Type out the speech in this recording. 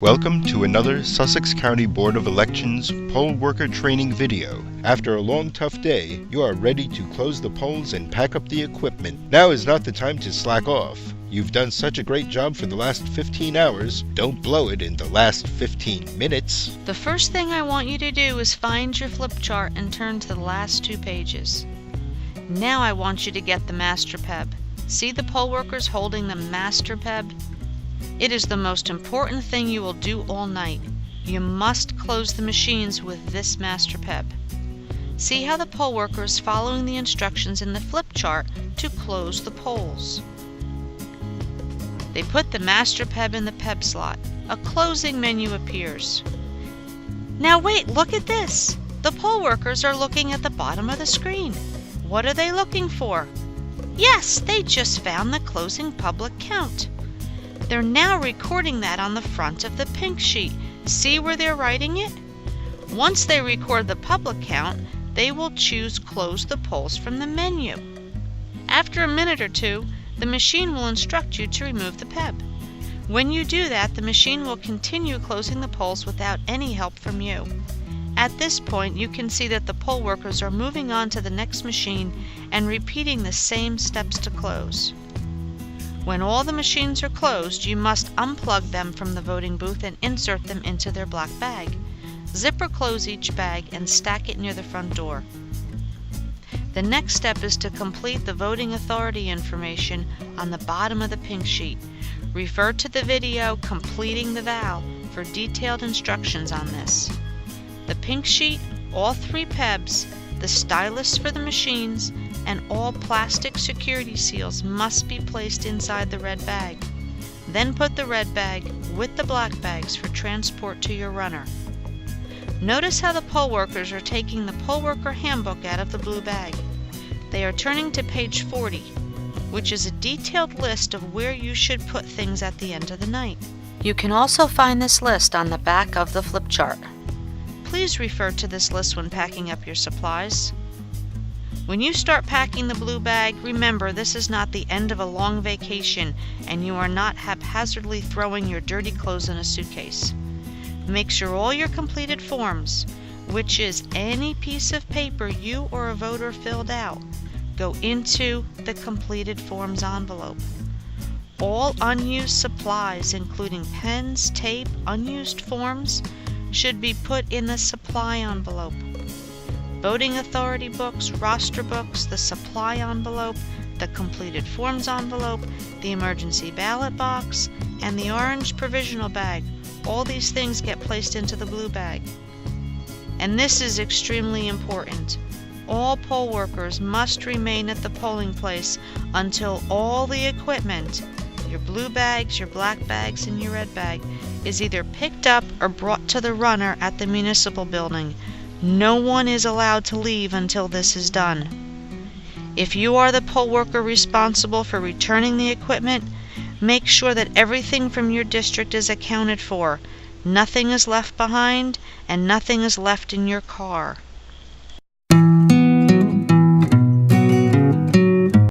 Welcome to another Sussex County Board of Elections poll worker training video. After a long tough day, you are ready to close the polls and pack up the equipment. Now is not the time to slack off. You've done such a great job for the last 15 hours. Don't blow it in the last 15 minutes. The first thing I want you to do is find your flip chart and turn to the last 2 pages. Now I want you to get the master peb. See the poll workers holding the master peb? It is the most important thing you will do all night. You must close the machines with this master peb. See how the poll worker is following the instructions in the flip chart to close the polls. They put the master peb in the peb slot. A closing menu appears. Now wait, look at this. The poll workers are looking at the bottom of the screen. What are they looking for? Yes, they just found the closing public count. They're now recording that on the front of the pink sheet. See where they're writing it? Once they record the public count, they will choose Close the Polls from the menu. After a minute or two, the machine will instruct you to remove the peb. When you do that, the machine will continue closing the polls without any help from you. At this point, you can see that the poll workers are moving on to the next machine and repeating the same steps to close. When all the machines are closed, you must unplug them from the voting booth and insert them into their black bag. Zip or close each bag and stack it near the front door. The next step is to complete the voting authority information on the bottom of the pink sheet. Refer to the video Completing the Vow for detailed instructions on this. The pink sheet, all 3 pebs, the stylus for the machines, and all plastic security seals must be placed inside the red bag. Then put the red bag with the black bags for transport to your runner. Notice how the poll workers are taking the poll worker handbook out of the blue bag. They are turning to page 40, which is a detailed list of where you should put things at the end of the night. You can also find this list on the back of the flip chart. Please refer to this list when packing up your supplies. When you start packing the blue bag, remember this is not the end of a long vacation and you are not haphazardly throwing your dirty clothes in a suitcase. Make sure all your completed forms, which is any piece of paper you or a voter filled out, go into the completed forms envelope. All unused supplies, including pens, tape, unused forms, should be put in the supply envelope. Voting authority books, roster books, the supply envelope, the completed forms envelope, the emergency ballot box, and the orange provisional bag. All these things get placed into the blue bag. And this is extremely important. All poll workers must remain at the polling place until all the equipment, your blue bags, your black bags, and your red bag, is either picked up or brought to the runner at the municipal building. No one is allowed to leave until this is done. If you are the poll worker responsible for returning the equipment, make sure that everything from your district is accounted for. Nothing is left behind and nothing is left in your car.